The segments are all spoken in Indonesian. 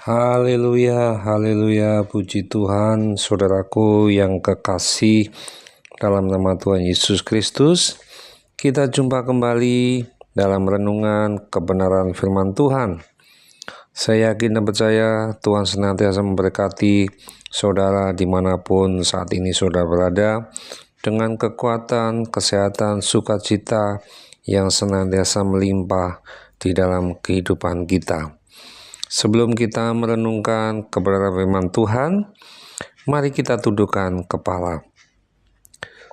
Haleluya, haleluya, puji Tuhan, saudaraku yang kekasih dalam nama Tuhan Yesus Kristus. Kita jumpa kembali dalam renungan kebenaran firman Tuhan. Saya yakin dan percaya Tuhan senantiasa memberkati saudara dimanapun saat ini saudara berada, dengan kekuatan, kesehatan, sukacita yang senantiasa melimpah di dalam kehidupan kita. Sebelum kita merenungkan kebenaran firman Tuhan, mari kita tundukkan kepala.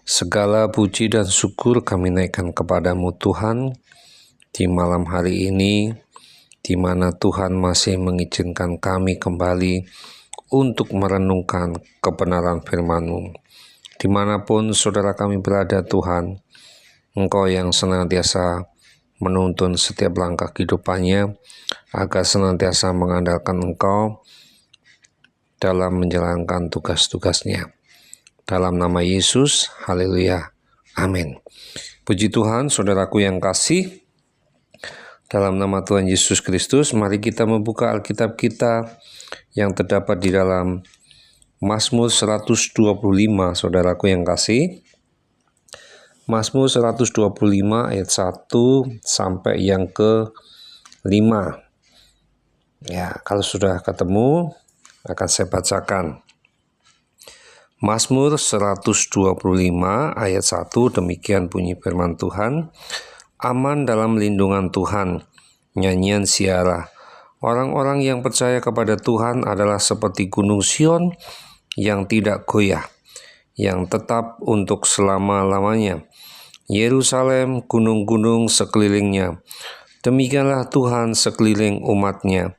Segala puji dan syukur kami naikkan kepadamu Tuhan, di malam hari ini, di mana Tuhan masih mengizinkan kami kembali untuk merenungkan kebenaran firman-Mu. Dimanapun saudara kami berada Tuhan, Engkau yang senantiasa menuntun setiap langkah kehidupannya, agar senantiasa mengandalkan Engkau dalam menjalankan tugas-tugasnya. Dalam nama Yesus, haleluya, amin. Puji Tuhan, saudaraku yang kasih, dalam nama Tuhan Yesus Kristus, mari kita membuka Alkitab kita yang terdapat di dalam Mazmur 125, saudaraku yang kasih. Mazmur 125 ayat 1 sampai yang ke-5. Ya, kalau sudah ketemu akan saya bacakan. Mazmur 125 ayat 1, demikian bunyi firman Tuhan. Aman dalam lindungan Tuhan, nyanyian siara. Orang-orang yang percaya kepada Tuhan adalah seperti gunung Sion yang tidak goyah, yang tetap untuk selama-lamanya. Yerusalem, gunung-gunung sekelilingnya. Demikianlah Tuhan sekeliling umatnya,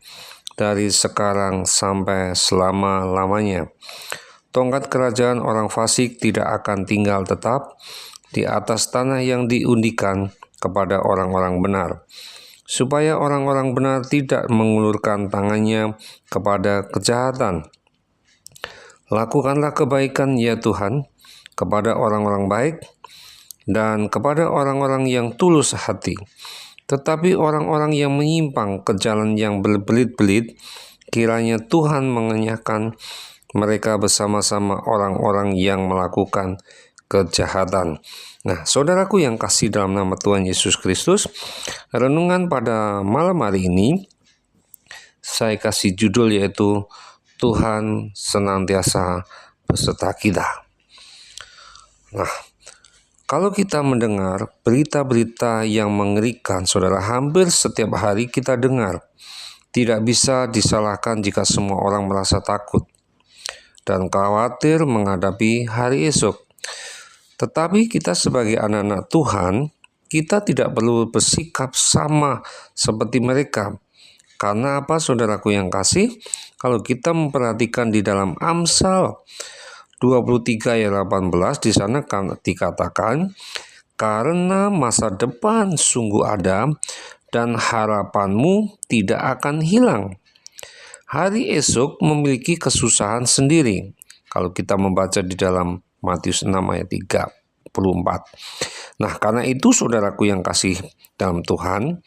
dari sekarang sampai selama-lamanya. Tongkat kerajaan orang fasik tidak akan tinggal tetap di atas tanah yang diundikan kepada orang-orang benar, supaya orang-orang benar tidak mengulurkan tangannya kepada kejahatan. Lakukanlah kebaikan ya Tuhan kepada orang-orang baik, dan kepada orang-orang yang tulus hati. Tetapi orang-orang yang menyimpang ke jalan yang berbelit-belit, kiranya Tuhan mengenyahkan mereka bersama-sama orang-orang yang melakukan kejahatan. Nah, saudaraku yang kasih dalam nama Tuhan Yesus Kristus, renungan pada malam hari ini saya kasih judul yaitu Tuhan senantiasa beserta kita. Nah, kalau kita mendengar berita-berita yang mengerikan, saudara, hampir setiap hari kita dengar. Tidak bisa disalahkan jika semua orang merasa takut dan khawatir menghadapi hari esok. Tetapi kita sebagai anak-anak Tuhan, kita tidak perlu bersikap sama seperti mereka. Karena apa, saudaraku yang kasih? Kalau kita memperhatikan di dalam Amsal 23 ayat 18, di sana dikatakan, karena masa depan sungguh ada dan harapanmu tidak akan hilang. Hari esok memiliki kesusahan sendiri. Kalau kita membaca di dalam Matius 6 ayat 34. Nah, karena itu saudaraku yang kasih dalam Tuhan,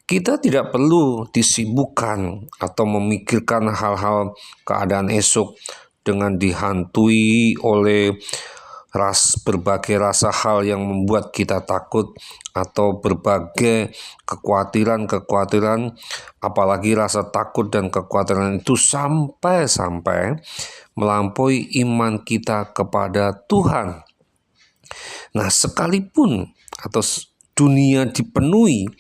kita tidak perlu disibukkan atau memikirkan hal-hal keadaan esok dengan dihantui oleh berbagai rasa hal yang membuat kita takut atau berbagai kekhawatiran, apalagi rasa takut dan kekhawatiran itu sampai melampaui iman kita kepada Tuhan. Nah, sekalipun atau dunia dipenuhi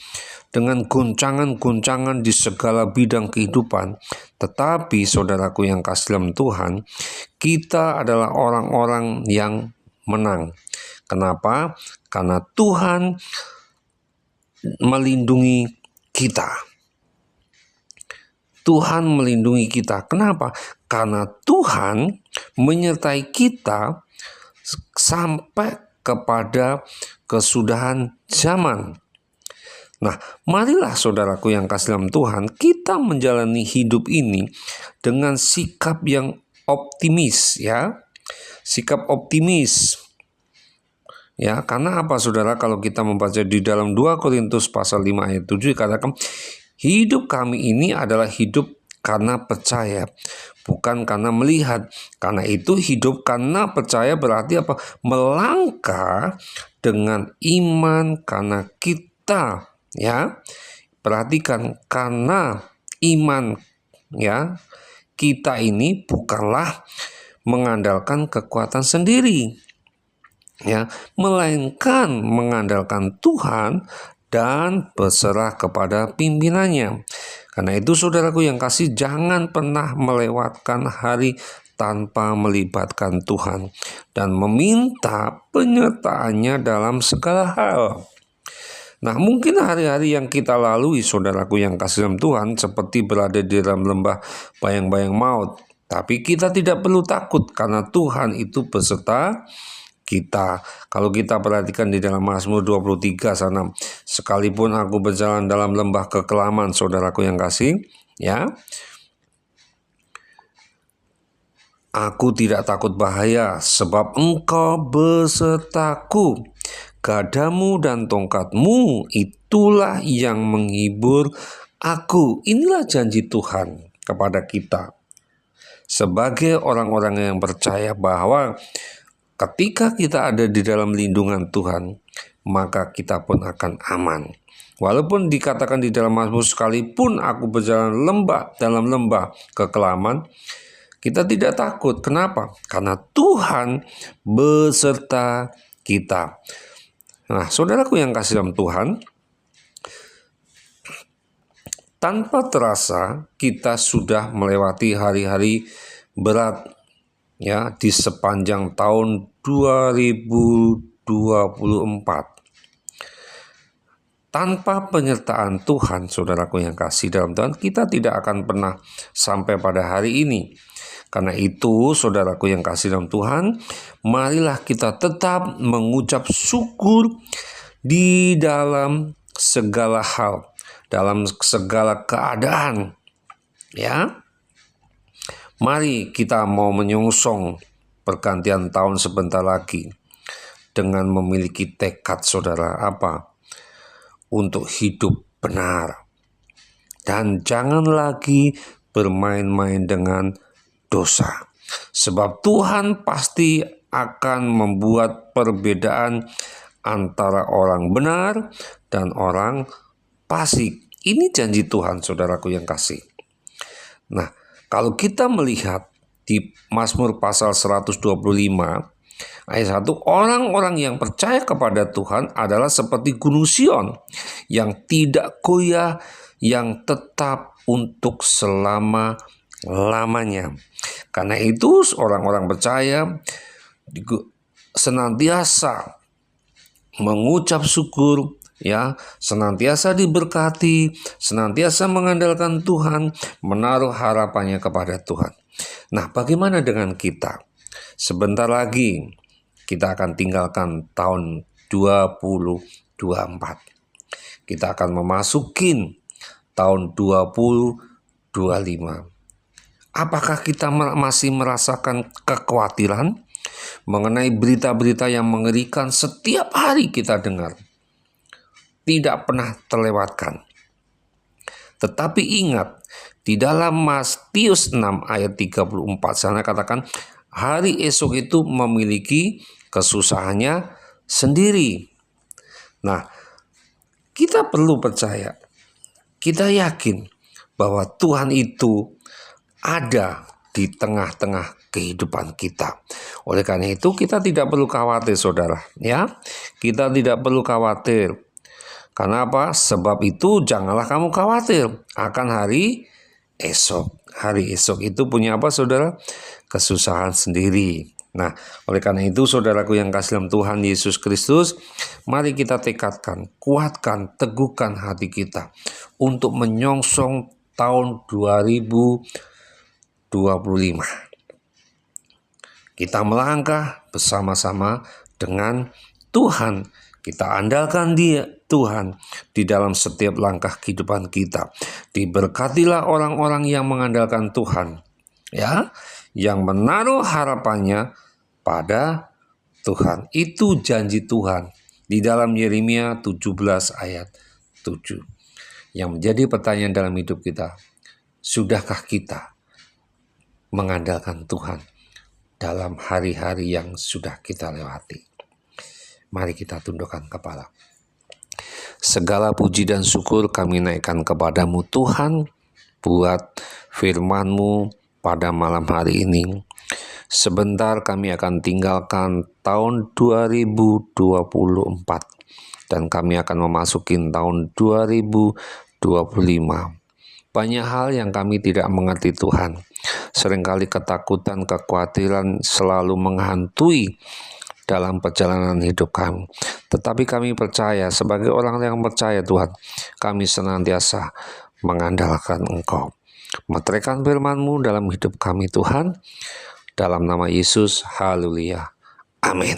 dengan goncangan-goncangan di segala bidang kehidupan, tetapi saudaraku yang kasih dalam Tuhan, kita adalah orang-orang yang menang. Kenapa? Karena Tuhan melindungi kita. Tuhan melindungi kita. Kenapa? Karena Tuhan menyertai kita sampai kepada kesudahan zaman. Nah, marilah saudaraku yang kasih dalam Tuhan, kita menjalani hidup ini dengan sikap yang optimis, ya. Sikap optimis. Ya, karena apa saudara? Kalau kita membaca di dalam 2 Korintus pasal 5 ayat 7 dikatakan, hidup kami ini adalah hidup karena percaya, bukan karena melihat. Karena itu hidup karena percaya berarti apa? Melangkah dengan iman karena kita, ya. Perhatikan, karena iman, ya, kita ini bukanlah mengandalkan kekuatan sendiri, ya, melainkan mengandalkan Tuhan dan berserah kepada pimpinannya. Karena itu saudaraku yang kasih, jangan pernah melewatkan hari tanpa melibatkan Tuhan dan meminta penyertaannya dalam segala hal. Nah, mungkin hari-hari yang kita lalui, saudaraku yang kasih dalam Tuhan, seperti berada di dalam lembah bayang-bayang maut. Tapi kita tidak perlu takut karena Tuhan itu beserta kita. Kalau kita perhatikan di dalam Mazmur 23 sana, sekalipun aku berjalan dalam lembah kekelaman, saudaraku yang kasih, ya, aku tidak takut bahaya, sebab Engkau besertaku. Gadamu dan tongkatmu itulah yang menghibur aku. Inilah janji Tuhan kepada kita sebagai orang-orang yang percaya bahwa ketika kita ada di dalam lindungan Tuhan, maka kita pun akan aman. Walaupun dikatakan di dalam Mazmur, sekalipun aku berjalan dalam lembah kekelaman, kita tidak takut. Kenapa? Karena Tuhan beserta kita. Nah, saudaraku yang kasih dalam Tuhan, tanpa terasa kita sudah melewati hari-hari berat, ya, di sepanjang tahun 2024. Tanpa penyertaan Tuhan, saudaraku yang kasih dalam Tuhan, kita tidak akan pernah sampai pada hari ini. Karena itu, saudaraku yang kasih dalam Tuhan, marilah kita tetap mengucap syukur di dalam segala hal, dalam segala keadaan, ya. Mari kita mau menyongsong pergantian tahun sebentar lagi dengan memiliki tekad, saudara, apa? Untuk hidup benar. Dan jangan lagi bermain-main dengan dosa. Sebab Tuhan pasti akan membuat perbedaan antara orang benar dan orang fasik. Ini janji Tuhan, saudaraku yang kasih. Nah, kalau kita melihat di Mazmur pasal 125 ayat 1, orang-orang yang percaya kepada Tuhan adalah seperti gunung Sion yang tidak goyah, yang tetap untuk selama-lamanya. Karena itu orang-orang percaya senantiasa mengucap syukur, ya, senantiasa diberkati, senantiasa mengandalkan Tuhan, menaruh harapannya kepada Tuhan. Nah, bagaimana dengan kita? Sebentar lagi kita akan tinggalkan tahun 2024. Kita akan memasukin tahun 2025. Apakah kita masih merasakan kekhawatiran mengenai berita-berita yang mengerikan setiap hari kita dengar? Tidak pernah terlewatkan. Tetapi ingat, di dalam Matius 6 ayat 34 sana katakan, hari esok itu memiliki kesusahannya sendiri. Nah, kita perlu percaya, kita yakin bahwa Tuhan itu ada di tengah-tengah kehidupan kita. Oleh karena itu kita tidak perlu khawatir, saudara, ya. Kita tidak perlu khawatir. Karena apa? Sebab itu janganlah kamu khawatir akan hari esok. Hari esok itu punya apa, saudara? Kesusahan sendiri. Nah, oleh karena itu saudaraku yang kasih dalam Tuhan Yesus Kristus, mari kita tekadkan, kuatkan, teguhkan hati kita untuk menyongsong tahun 2025. Kita melangkah bersama-sama dengan Tuhan. Kita andalkan Dia, Tuhan, di dalam setiap langkah kehidupan kita. Diberkatilah orang-orang yang mengandalkan Tuhan, ya, yang menaruh harapannya pada Tuhan. Itu janji Tuhan di dalam Yeremia 17 ayat 7. Yang menjadi pertanyaan dalam hidup kita, Sudahkah kita mengandalkan Tuhan dalam hari-hari yang sudah kita lewati? Mari kita tundukkan kepala. Segala puji dan syukur kami naikkan kepadamu Tuhan, buat firman-Mu pada malam hari ini. Sebentar kami akan tinggalkan tahun 2024 dan kami akan memasuki tahun 2025. Banyak hal yang kami tidak mengerti Tuhan. Seringkali ketakutan, kekhawatiran selalu menghantui dalam perjalanan hidup kami. Tetapi kami percaya, sebagai orang yang percaya Tuhan, kami senantiasa mengandalkan Engkau. Meteraikan firman-Mu dalam hidup kami Tuhan. Dalam nama Yesus, haleluya. Amin.